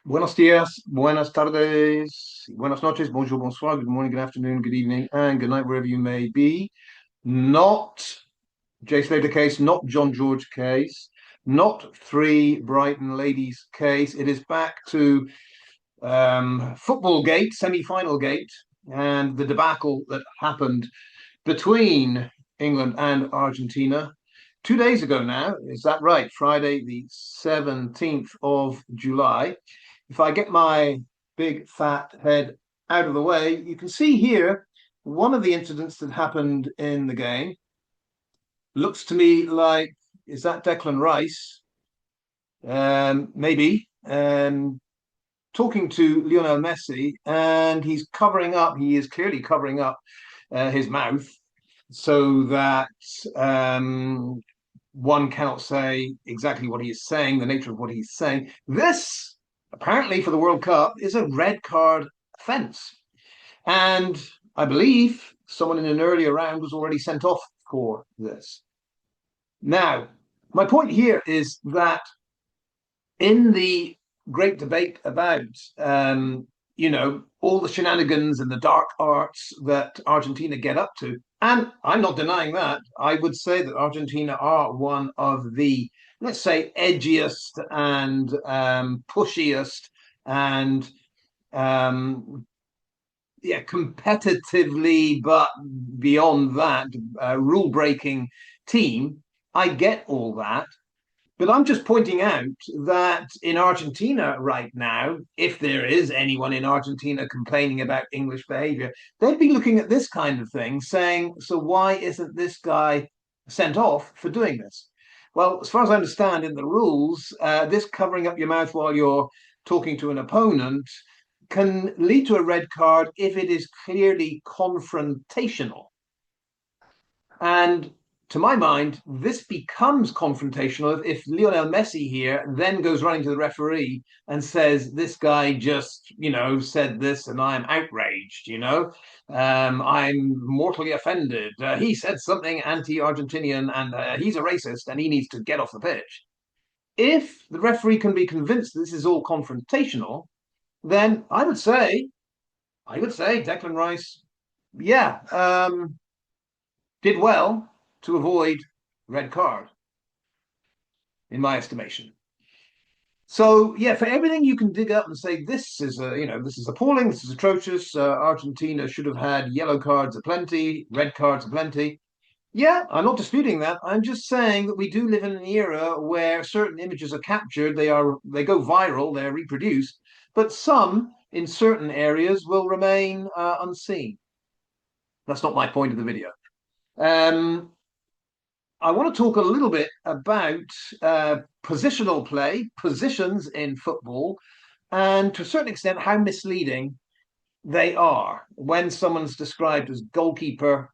Buenos días, buenas tardes, buenas noches, bonjour, bonsoir, good morning, good afternoon, good evening, and good night, wherever you may be. Not Jay Slater case, not John George case, not three Brighton ladies case. It is back to football gate, semi-final gate, and the debacle that happened between England and Argentina 2 days ago now. Is that right? Friday, the 17th of July. If I get my big fat head out of the way, you can see here one of the incidents that happened in the game. Looks to me like, is that Declan Rice? Maybe. Talking to Lionel Messi, and he's covering up, he is clearly covering up his mouth so that one cannot say exactly what he is saying, the nature of what he's saying. This, apparently, for the World Cup, is a red card offence. And I believe someone in an earlier round was already sent off for this. Now, my point here is that in the great debate about all the shenanigans and the dark arts that Argentina get up to, and I'm not denying that. I would say that Argentina are one of the, let's say, edgiest and pushiest and competitively, but beyond that, rule breaking team. I get all that. But I'm just pointing out that in Argentina right now, if there is anyone in Argentina complaining about English behavior, they'd be looking at this kind of thing saying, so why isn't this guy sent off for doing this? Well, as far as I understand in the rules, this covering up your mouth while you're talking to an opponent can lead to a red card if it is clearly confrontational. And to my mind, this becomes confrontational if Lionel Messi here then goes running to the referee and says, this guy just, said this and I'm outraged, I'm mortally offended. He said something anti Argentinian and he's a racist and he needs to get off the pitch. If the referee can be convinced this is all confrontational, then I would say Declan Rice, yeah, did well to avoid red card, in my estimation. So yeah, for everything you can dig up and say this is appalling, this is atrocious. Argentina should have had yellow cards aplenty, red cards aplenty. Yeah, I'm not disputing that. I'm just saying that we do live in an era where certain images are captured, they go viral, they're reproduced, but some in certain areas will remain unseen. That's not my point of the video. Um, I want to talk a little bit about positional play, positions in football, and to a certain extent, how misleading they are when someone's described as goalkeeper,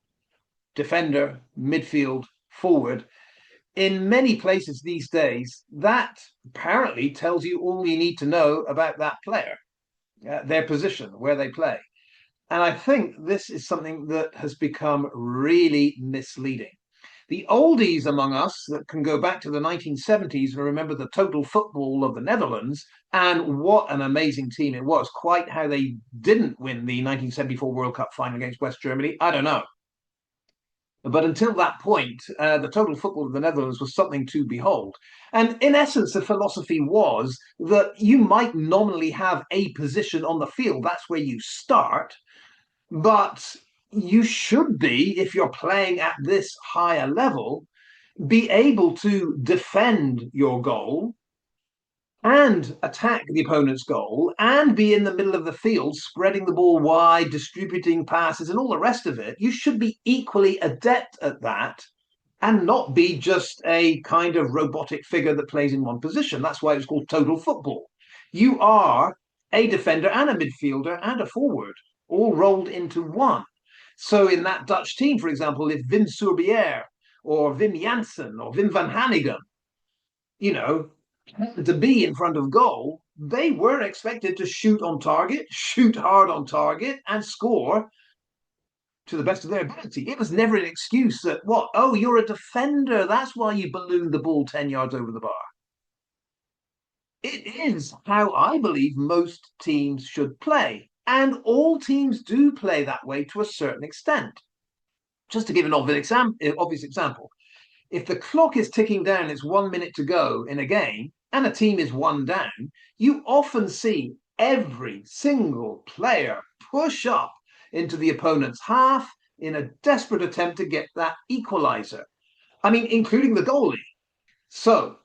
defender, midfield, forward. In many places these days, that apparently tells you all you need to know about that player, their position, where they play. And I think this is something that has become really misleading. The oldies among us that can go back to the 1970s and remember the total football of the Netherlands and what an amazing team it was. Quite how they didn't win the 1974 World Cup final against West Germany, I don't know. But until that point, the total football of the Netherlands was something to behold. And in essence, the philosophy was that you might nominally have a position on the field, that's where you start, but you should be, if you're playing at this higher level, be able to defend your goal and attack the opponent's goal and be in the middle of the field, spreading the ball wide, distributing passes, and all the rest of it. You should be equally adept at that and not be just a kind of robotic figure that plays in one position. That's why it's called total football. You are a defender and a midfielder and a forward, all rolled into one. So in that Dutch team, for example, if Wim Soerbier or Wim Jansen or Wim van Hanegem, you know, to be in front of goal, they were expected to shoot on target, shoot hard on target, and score to the best of their ability. It was never an excuse that, what, oh, you're a defender. That's why you ballooned the ball 10 yards over the bar. it is how I believe most teams should play. And all teams do play that way to a certain extent. Just to give an obvious example, if the clock is ticking down, it's 1 minute to go in a game, and a team is one down, you often see every single player push up into the opponent's half in a desperate attempt to get that equalizer. I mean, including the goalie. So,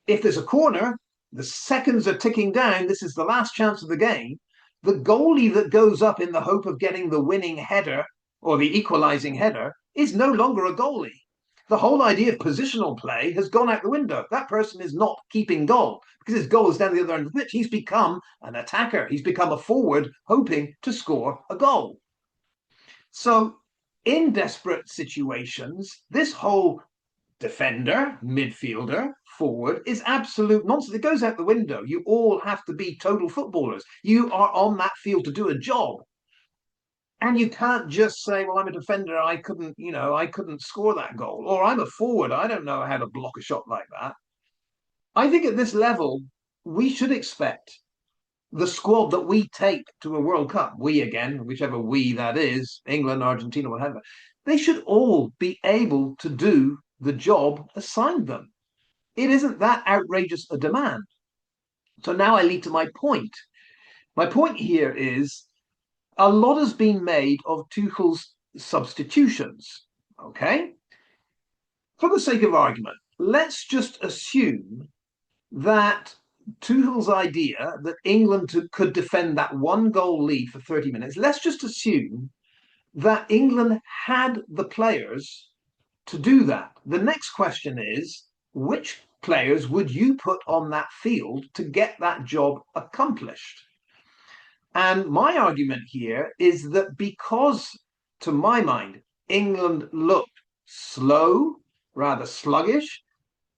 if there's a corner, the seconds are ticking down, this is the last chance of the game. The goalie that goes up in the hope of getting the winning header or the equalizing header is no longer a goalie. The whole idea of positional play has gone out the window. That person is not keeping goal because his goal is down the other end of the pitch. He's become an attacker. He's become a forward hoping to score a goal. So, in desperate situations, this whole defender, midfielder, forward is absolute nonsense. It goes out the window. You all have to be total footballers. You are on that field to do a job. And you can't just say, well, I'm a defender, I couldn't score that goal. Or I'm a forward, I don't know how to block a shot like that. I think at this level, we should expect the squad that we take to a World Cup, we again, whichever we that is, England, Argentina, whatever, they should all be able to do the job assigned them. It isn't that outrageous a demand. So now I lead to my point. My point here is a lot has been made of Tuchel's substitutions. Okay? For the sake of argument, let's just assume that Tuchel's idea that England could defend that 1 goal lead for 30 minutes, let's just assume that England had the players to do that. The next question is, which players would you put on that field to get that job accomplished? And my argument here is that because, to my mind, England looked slow, rather sluggish,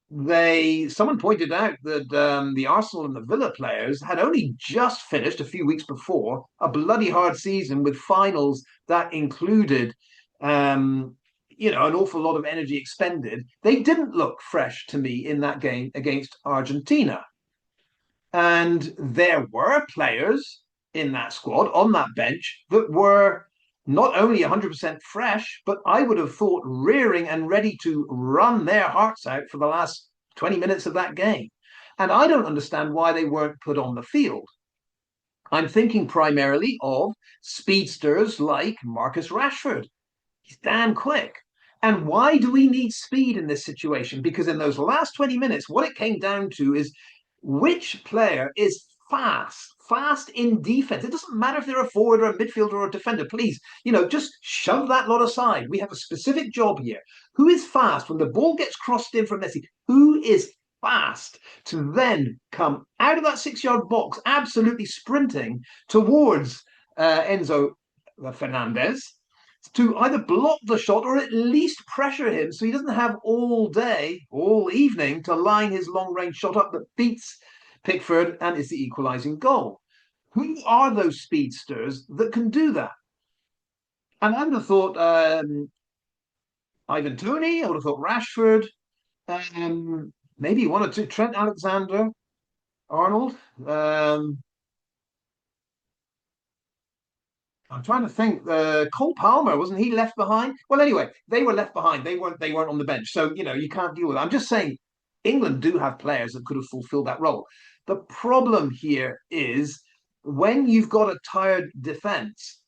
someone pointed out that the Arsenal and the Villa players had only just finished a few weeks before a bloody hard season with finals that included an awful lot of energy expended. They didn't look fresh to me in that game against Argentina. And there were players in that squad on that bench that were not only 100% fresh, but I would have thought rearing and ready to run their hearts out for the last 20 minutes of that game. And I don't understand why they weren't put on the field. I'm thinking primarily of speedsters like Marcus Rashford. He's damn quick. And why do we need speed in this situation? Because in those last 20 minutes, what it came down to is which player is fast in defense. It doesn't matter if they're a forward or a midfielder or a defender. Please, just shove that lot aside. We have a specific job here. Who is fast when the ball gets crossed in from Messi? Who is fast to then come out of that 6-yard box, absolutely sprinting towards Enzo Fernandez to either block the shot or at least pressure him so he doesn't have all day, all evening to line his long range shot up that beats Pickford and is the equalising goal. Who are those speedsters that can do that? And I would have thought Ivan Toney, I would have thought Rashford, maybe one or two, Trent Alexander, Arnold. I'm trying to think. Cole Palmer, wasn't he left behind? Well, anyway, they were left behind. They weren't on the bench, so you can't deal with it. I'm just saying, England do have players that could have fulfilled that role. The problem here is when you've got a tired defense,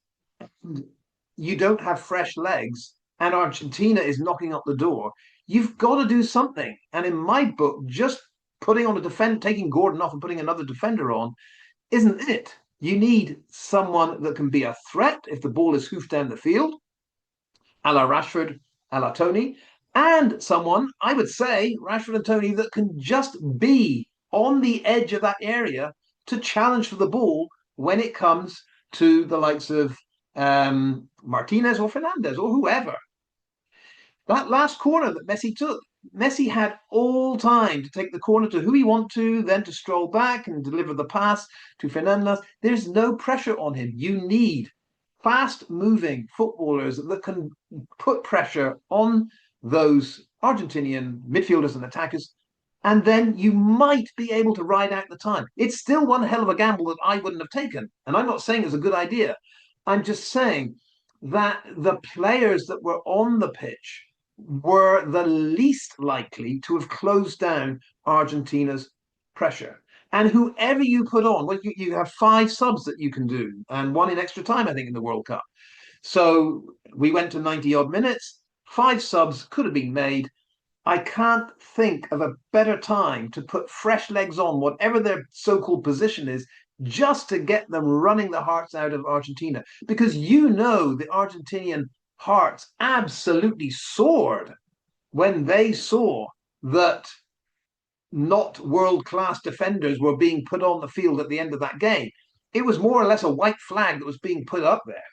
you don't have fresh legs, and Argentina is knocking up the door. You've got to do something. And in my book, just putting on a defender, taking Gordon off and putting another defender on, isn't it. You need someone that can be a threat if the ball is hoofed down the field, a la Rashford, a la Toney, and someone, I would say, Rashford and Toney, that can just be on the edge of that area to challenge for the ball when it comes to the likes of Martinez or Fernandez or whoever. That last corner that Messi took, Messi had all time to take the corner to who he wanted to, then to stroll back and deliver the pass to Fernandez. There's no pressure on him. You need fast-moving footballers that can put pressure on those Argentinian midfielders and attackers And then you might be able to ride out the time. It's still one hell of a gamble that I wouldn't have taken. And I'm not saying it's a good idea. I'm just saying that the players that were on the pitch were the least likely to have closed down Argentina's pressure. And whoever you put on, well, you have five subs that you can do, and one in extra time, I think, in the World Cup. So we went to 90 odd minutes. Five subs could have been made. I can't think of a better time to put fresh legs on, whatever their so called position is, just to get them running the hearts out of Argentina. Because you know the Argentinian hearts absolutely soared when they saw that not world class defenders were being put on the field at the end of that game. It was more or less a white flag that was being put up there.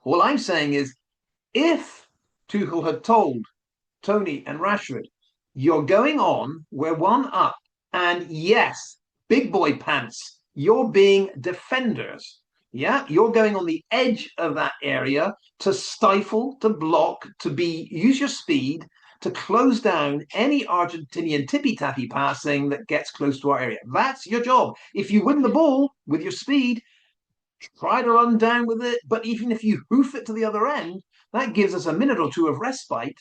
All I'm saying is, if Tuchel had told Tony and Rashford, you're going on, we're one up, and yes, big boy pants, you're being defenders. Yeah, you're going on the edge of that area to stifle, to block, to be use your speed to close down any Argentinian tippy tappy passing that gets close to our area. That's your job. If you win the ball with your speed, try to run down with it. But even if you hoof it to the other end, that gives us a minute or two of respite.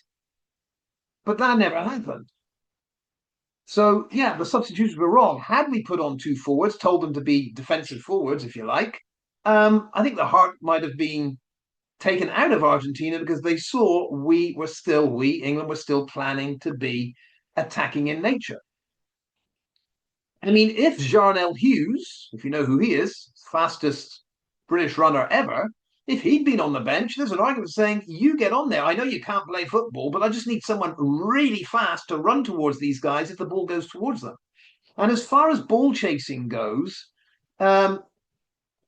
But that never happened. So, yeah, the substitutions were wrong. Had we put on two forwards, told them to be defensive forwards, if you like, I think the heart might have been taken out of Argentina because they saw England were still planning to be attacking in nature. I mean, if Jarnell Hughes, if you know who he is, fastest British runner ever, if he'd been on the bench, there's an argument saying, you get on there. I know you can't play football, but I just need someone really fast to run towards these guys if the ball goes towards them. And as far as ball chasing goes, um,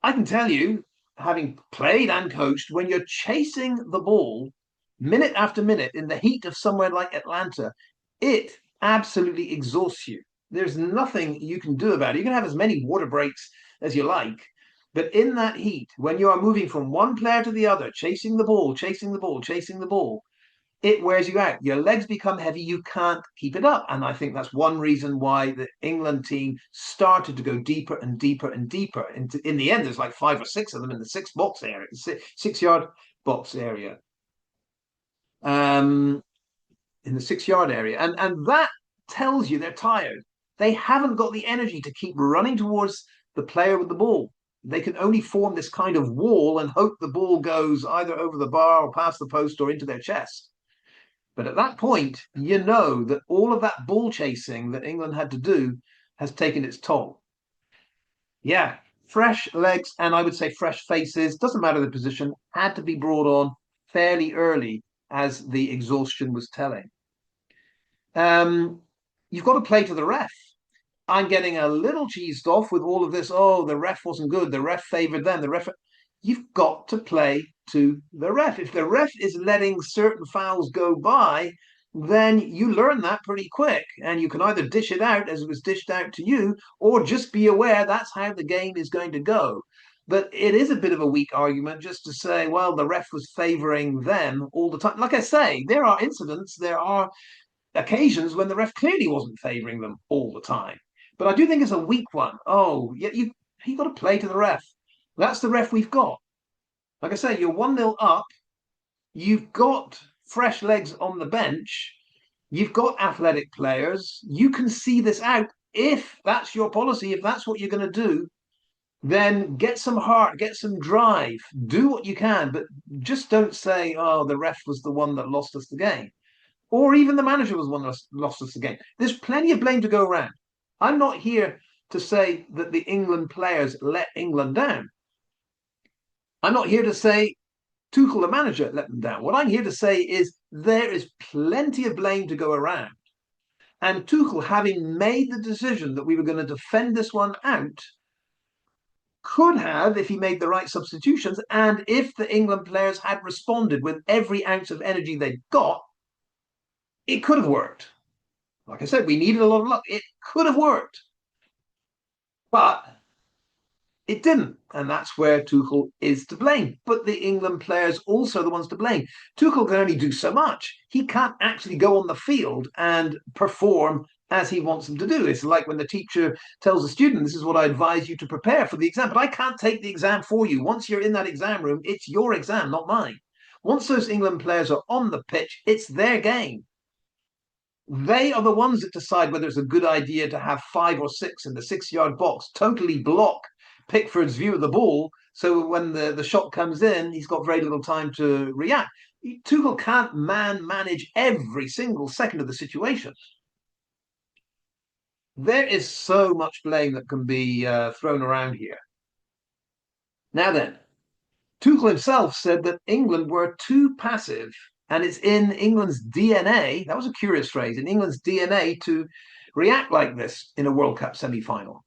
I can tell you, having played and coached, when you're chasing the ball minute after minute in the heat of somewhere like Atlanta, it absolutely exhausts you. There's nothing you can do about it. You can have as many water breaks as you like, but in that heat, when you are moving from one player to the other, chasing the ball, chasing the ball, chasing the ball, it wears you out. Your legs become heavy. You can't keep it up. And I think that's one reason why the England team started to go deeper and deeper and deeper. In the end, there's like five or six of them in the 6 box area, 6 yard box area, in the 6 yard area. And that tells you they're tired. They haven't got the energy to keep running towards the player with the ball. They can only form this kind of wall and hope the ball goes either over the bar or past the post or into their chest. But at that point, you know that all of that ball chasing that England had to do has taken its toll. Yeah, fresh legs and I would say fresh faces, doesn't matter the position, had to be brought on fairly early as the exhaustion was telling. Um, you've got to play to the ref. I'm getting a little cheesed off with all of this. Oh, the ref wasn't good. The ref favored them. The ref. You've got to play to the ref. If the ref is letting certain fouls go by, then you learn that pretty quick. And you can either dish it out as it was dished out to you, or just be aware that's how the game is going to go. But it is a bit of a weak argument just to say, well, the ref was favoring them all the time. Like I say, there are incidents, there are occasions when the ref clearly wasn't favoring them all the time. But I do think it's a weak one. Oh, yeah, you got to play to the ref. That's the ref we've got. Like I say, you're 1-0 up. You've got fresh legs on the bench. You've got athletic players. You can see this out. If that's your policy, if that's what you're going to do, then get some heart, get some drive, do what you can, but just don't say, oh, the ref was the one that lost us the game. Or even the manager was the one that lost us the game. There's plenty of blame to go around. I'm not here to say that the England players let England down. I'm not here to say Tuchel, the manager, let them down. What I'm here to say is there is plenty of blame to go around. And Tuchel, having made the decision that we were going to defend this one out, could have, if he made the right substitutions, and if the England players had responded with every ounce of energy they'd got, it could have worked. Like I said, we needed a lot of luck. It could have worked. But It didn't, and that's where Tuchel is to blame. But the England players also the ones to blame. Tuchel can only do so much. He can't actually go on the field and perform as he wants them to do. It's like when the teacher tells a student, this is what I advise you to prepare for the exam, but I can't take the exam for you. Once you're in that exam room, it's your exam, not mine. Once those England players are on the pitch, it's their game. They are the ones that decide whether it's a good idea to have 5 or 6 in the 6 yard box, totally block Pickford's view of the ball. So when the shot comes in, he's got very little time to react. Tuchel can't manage every single second of the situation. There is so much blame that can be thrown around here. Now then, Tuchel himself said that England were too passive, and it's in England's DNA. That was a curious phrase, in England's DNA to react like this in a World Cup semi-final.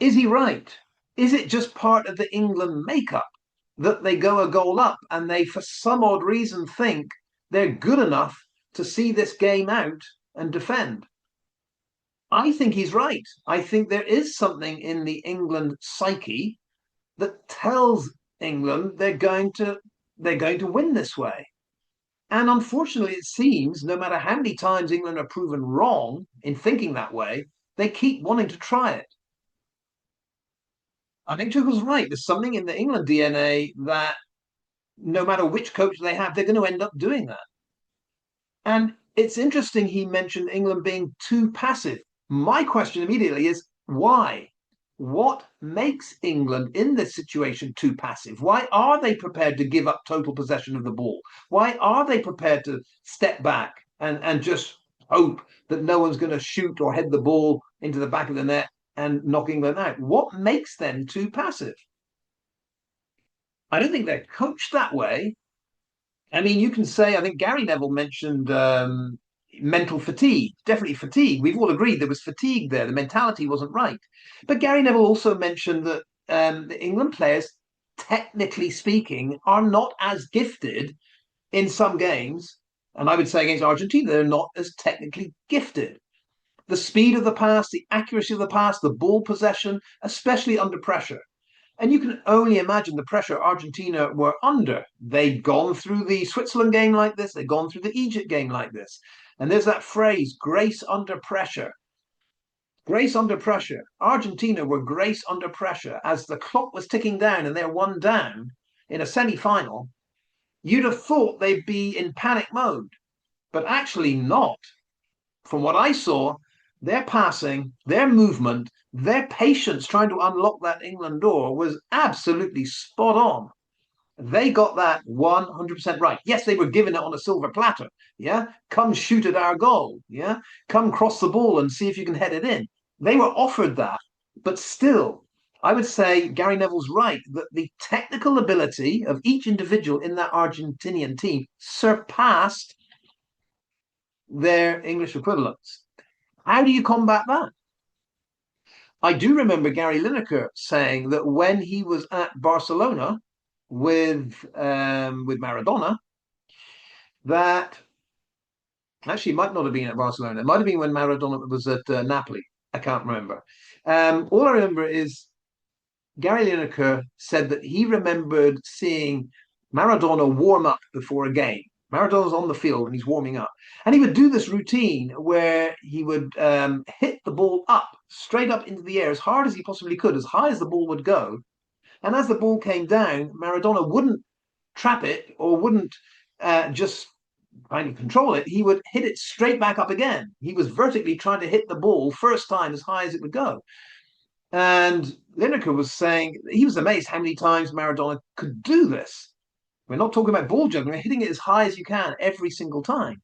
Is he right? Is it just part of the England makeup that they go a goal up and they, for some odd reason, think they're good enough to see this game out and defend? I think he's right. I think there is something in the England psyche that tells England they're going to win this way. And unfortunately, it seems no matter how many times England are proven wrong in thinking that way, they keep wanting to try it. I think Tuchel's right. There's something in the England DNA that no matter which coach they have, they're going to end up doing that. And it's interesting he mentioned England being too passive. My question immediately is why? What makes England in this situation too passive? Why are they prepared to give up total possession of the ball? Why are they prepared to step back and just hope that no one's going to shoot or head the ball into the back of the net and knock England out? What makes them too passive? I don't think they're coached that way. I mean, you can say, I think Gary Neville mentioned mental fatigue, definitely fatigue. We've all agreed there was fatigue there. The mentality wasn't right. But Gary Neville also mentioned that the England players, technically speaking, are not as gifted in some games. And I would say against Argentina, they're not as technically gifted. The speed of the pass, the accuracy of the pass, the ball possession, especially under pressure. And you can only imagine the pressure Argentina were under. They'd gone through the Switzerland game like this, they'd gone through the Egypt game like this. And there's that phrase, grace under pressure. Grace under pressure. Argentina were grace under pressure as the clock was ticking down and they're one down in a semi final. You'd have thought they'd be in panic mode, but actually not. From what I saw, their passing, their movement, their patience trying to unlock that England door was absolutely spot on. They got that 100% right. Yes, they were given it on a silver platter. Yeah. Come shoot at our goal. Yeah. Come cross the ball and see if you can head it in. They were offered that. But still, I would say Gary Neville's right that the technical ability of each individual in that Argentinian team surpassed their English equivalents. How do you combat that? I do remember Gary Lineker saying that when he was at Barcelona with Maradona, that actually it might not have been at Barcelona. It might have been when Maradona was at Napoli. I can't remember. All I remember is Gary Lineker said that he remembered seeing Maradona warm up before a game. Maradona's on the field and he's warming up. And he would do this routine where he would hit the ball up, straight up into the air, as hard as he possibly could, as high as the ball would go. And as the ball came down, Maradona wouldn't trap it or wouldn't just kind of control it. He would hit it straight back up again. He was vertically trying to hit the ball first time as high as it would go. And Lineker was saying he was amazed how many times Maradona could do this. We're not talking about ball juggling, we're hitting it as high as you can every single time,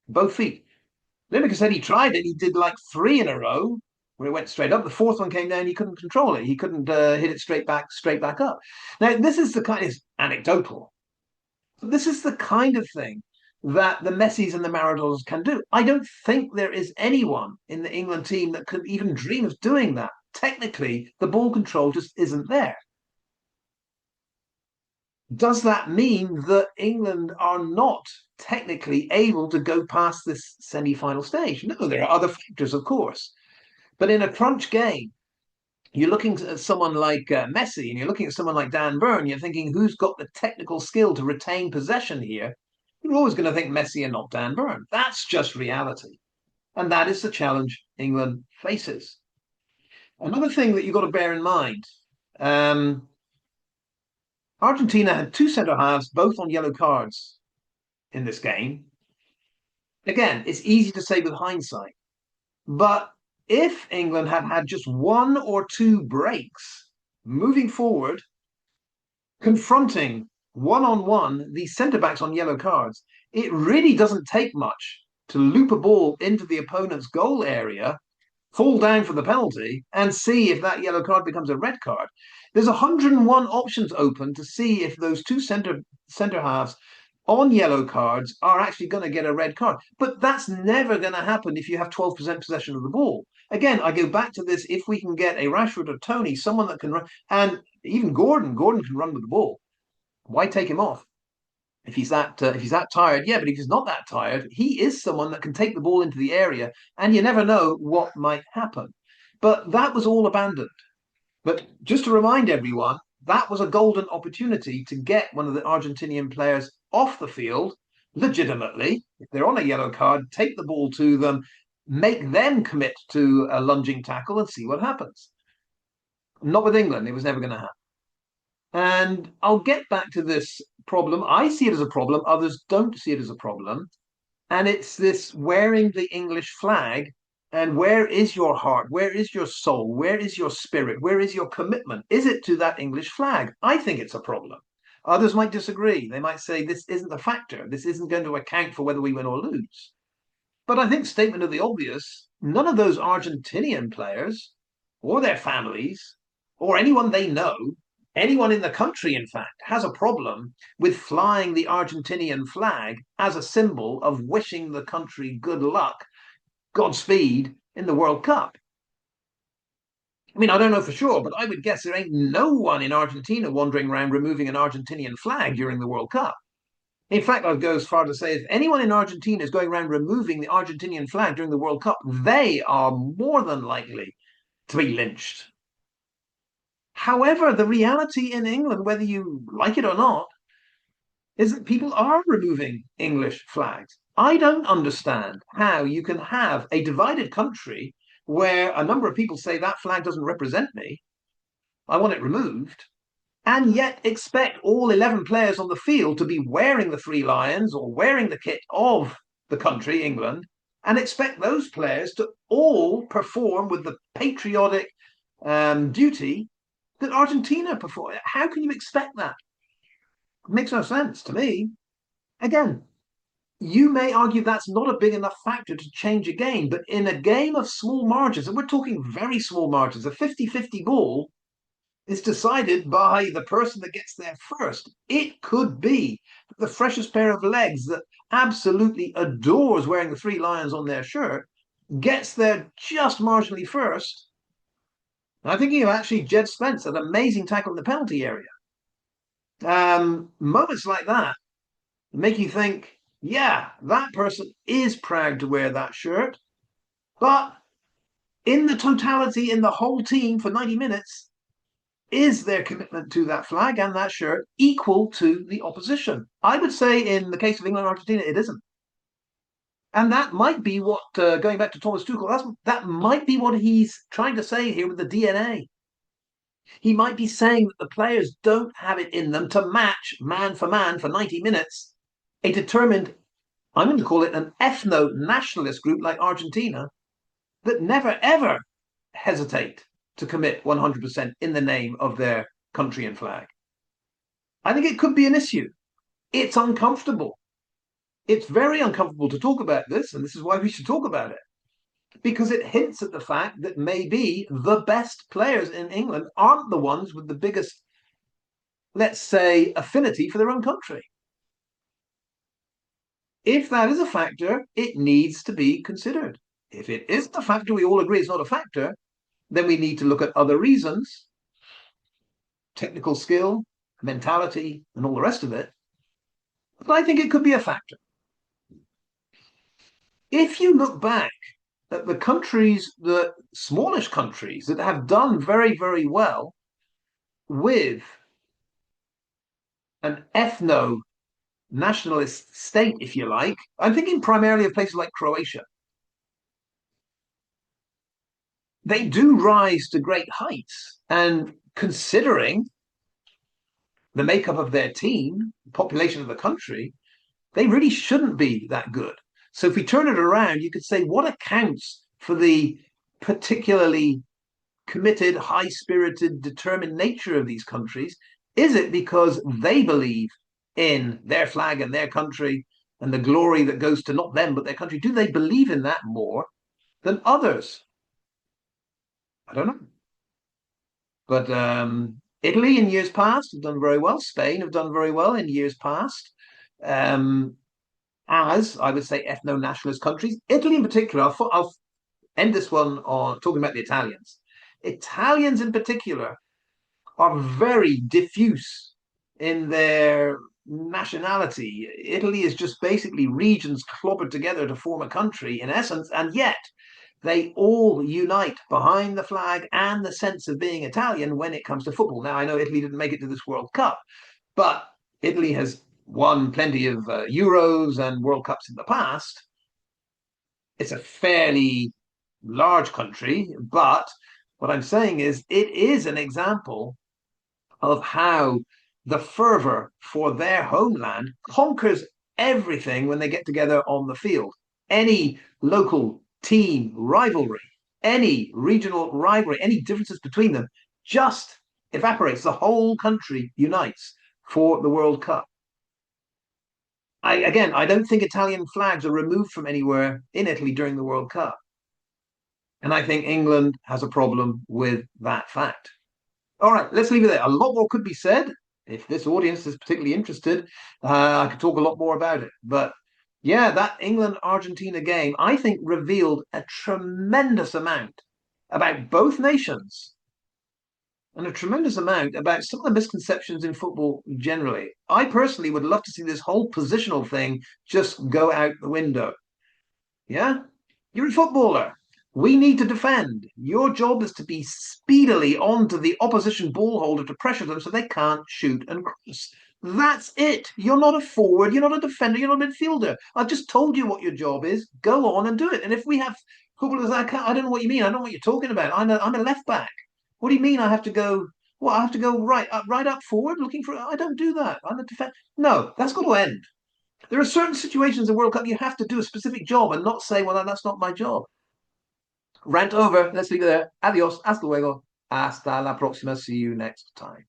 both feet. Lineker said he tried it. He did like 3 in a row where it went straight up. The fourth one came down. He couldn't control it. He couldn't hit it straight back up. Now, this is the kind of anecdotal. This is the kind of thing that the Messis and the Maradonas can do. I don't think there is anyone in the England team that could even dream of doing that. Technically, the ball control just isn't there. Does that mean that England are not technically able to go past this semi-final stage? No, there are other factors, of course. But in a crunch game, you're looking at someone like Messi and you're looking at someone like Dan Burn, you're thinking, who's got the technical skill to retain possession here? You're always going to think Messi and not Dan Burn. That's just reality. And that is the challenge England faces. Another thing that you've got to bear in mind, um, Argentina had two centre halves, both on yellow cards in this game. Again, it's easy to say with hindsight, but if England had had just one or two breaks moving forward, confronting one on one these centre backs on yellow cards, it really doesn't take much to loop a ball into the opponent's goal area, fall down for the penalty, and see if that yellow card becomes a red card. There's 101 options open to see if those two centre halves on yellow cards are actually going to get a red card. But that's never going to happen if you have 12% possession of the ball. Again, I go back to this: if we can get a Rashford or Tony, someone that can run, and even Gordon can run with the ball. Why take him off? If he's that tired, yeah, but if he's not that tired, he is someone that can take the ball into the area, and you never know what might happen. But that was all abandoned. But just to remind everyone, that was a golden opportunity to get one of the Argentinian players off the field legitimately. If they're on a yellow card, take the ball to them, make them commit to a lunging tackle, and see what happens. Not with England, it was never going to happen. And I'll get back to this problem. I see it as a problem, others don't see it as a problem. And it's this wearing the English flag. And where is your heart? Where is your soul? Where is your spirit? Where is your commitment? Is it to that English flag? I think it's a problem. Others might disagree. They might say this isn't a factor. This isn't going to account for whether we win or lose. But I think, statement of the obvious, none of those Argentinian players or their families or anyone they know, anyone in the country, in fact, has a problem with flying the Argentinian flag as a symbol of wishing the country good luck, Godspeed in the World Cup. I mean, I don't know for sure, but I would guess there ain't no one in Argentina wandering around removing an Argentinian flag during the World Cup. In fact, I'd go as far to say if anyone in Argentina is going around removing the Argentinian flag during the World Cup, they are more than likely to be lynched. However, the reality in England, whether you like it or not, is that people are removing English flags. I don't understand how you can have a divided country where a number of people say that flag doesn't represent me, I want it removed, and yet expect all 11 players on the field to be wearing the Three Lions or wearing the kit of the country, England, and expect those players to all perform with the patriotic duty that Argentina perform. How can you expect that? It makes no sense to me. Again, you may argue that's not a big enough factor to change a game, but in a game of small margins, and we're talking very small margins, a 50-50 ball is decided by the person that gets there first. It could be the freshest pair of legs that absolutely adores wearing the Three Lions on their shirt gets there just marginally first. I'm thinking of actually Jed Spence, an amazing tackle in the penalty area. Moments like that make you think, yeah, that person is proud to wear that shirt, but in the totality, in the whole team for 90 minutes, is their commitment to that flag and that shirt equal to the opposition? I would say in the case of England and Argentina, it isn't. And that might be what, going back to Thomas Tuchel, that might be what he's trying to say here with the DNA. He might be saying that the players don't have it in them to match man for 90 minutes a determined, I'm going to call it an ethno-nationalist group like Argentina that never ever hesitate to commit 100% in the name of their country and flag. I think it could be an issue. It's uncomfortable. It's very uncomfortable to talk about this, and this is why we should talk about it, because it hints at the fact that maybe the best players in England aren't the ones with the biggest, let's say, affinity for their own country. If that is a factor, it needs to be considered. If it isn't a factor, we all agree it's not a factor, then we need to look at other reasons, technical skill, mentality, and all the rest of it. But I think it could be a factor. If you look back the countries, the smallish countries that have done very, very well with an ethno nationalist state, if you like. I'm thinking primarily of places like Croatia. They do rise to great heights. And considering the makeup of their team, the population of the country, they really shouldn't be that good. So if we turn it around, you could say what accounts for the particularly committed, high spirited, determined nature of these countries? Is it because they believe in their flag and their country and the glory that goes to not them but their country? Do they believe in that more than others? I don't know. But Italy in years past have done very well. Spain have done very well in years past. Um, as I would say, ethno nationalist countries. Italy in particular, I'll end this one on talking about the Italians. Italians in particular are very diffuse in their nationality. Italy is just basically regions clobbered together to form a country in essence, and yet they all unite behind the flag and the sense of being Italian when it comes to football. Now, I know Italy didn't make it to this World Cup, but Italy has won plenty of Euros and World Cups in the past. It's a fairly large country, but what I'm saying is it is an example of how the fervor for their homeland conquers everything when they get together on the field. Any local team rivalry, any regional rivalry, any differences between them just evaporates. The whole country unites for the World Cup. I don't think Italian flags are removed from anywhere in Italy during the World Cup. And I think England has a problem with that fact. All right, let's leave it there. A lot more could be said. If this audience is particularly interested, I could talk a lot more about it. But yeah, that England Argentina game, I think, revealed a tremendous amount about both nations and a tremendous amount about some of the misconceptions in football generally. I personally would love to see this whole positional thing just go out the window. Yeah? You're a footballer. We need to defend. Your job is to be speedily onto the opposition ball holder to pressure them so they can't shoot and cross. That's it. You're not a forward. You're not a defender. You're not a midfielder. I've just told you what your job is. Go on and do it. And if we have footballers, I don't know what you mean. I don't know what you're talking about. I'm a left back. What do you mean I have to go? Well, I have to go right up forward looking for. I don't do that. I'm a defender. No, that's got to end. There are certain situations in World Cup you have to do a specific job and not say, well, that's not my job. Rant over. Let's leave it there. Adios. Hasta luego. Hasta la próxima. See you next time.